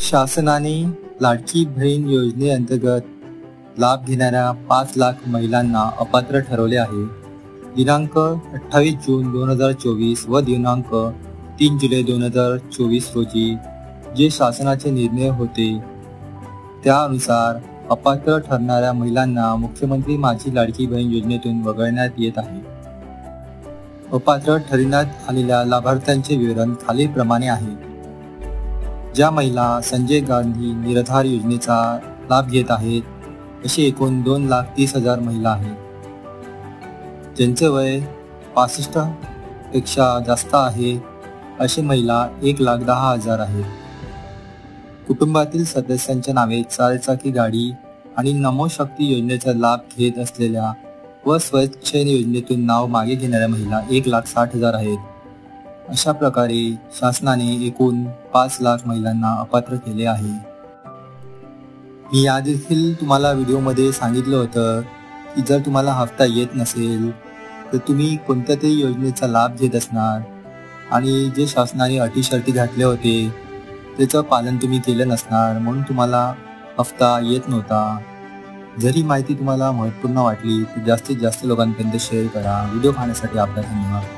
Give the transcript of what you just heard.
शासनाने लाडकी बहीण योजनेअंतर्गत लाभ घेणाऱ्या 5 लाख महिलांना अपात्र ठरवले आहे. दिनांक 28 जून 2024 व दिनांक 3 जुलै 2024 रोजी जे शासनाचे निर्णय होते त्यानुसार अपात्र ठरणाऱ्या महिलांना मुख्यमंत्री माझी लाडकी बहीण योजनेतून वगळण्यात येत आहे. अपात्र ठरविण्यात आलेल्या लाभार्थ्यांचे विवरण खालीलप्रमाणे आहे. ज्या महिला संजय गांधी निराधार योजनेचा लाभ घेत आहेत अशी एकूण 2,30,000 महिला आहेत. ज्यांचे वय 65 पेक्षा जास्त आहे अशी महिला 1,10,000 आहेत. कुटुंबातील सदस्यांच्या नावे चारचाकी गाडी आणि नमो शक्ती योजनेचा लाभ घेत असलेल्या व स्वच्छेन योजनेतून नाव मागे घेणाऱ्या महिला 1,60,000 आहेत. अशा प्रकारे शासनाने एकूण 5 लाख महिलांना अपात्र केले आहे. मी या देखील तुम्हाला व्हिडिओमध्ये सांगितलं होतं की जर तुम्हाला हप्ता येत नसेल तर तुम्ही कोणत्या तरी योजनेचा लाभ घेत असणार आणि जे शासनाने अटी शर्ती घातले होते त्याचं पालन तुम्ही केलं नसणार, म्हणून तुम्हाला हप्ता येत नव्हता. जरी माहिती तुम्हाला महत्त्वपूर्ण वाटली तर जास्तीत जास्त लोकांपर्यंत शेअर करा. व्हिडिओ पाहण्यासाठी आपला धन्यवाद.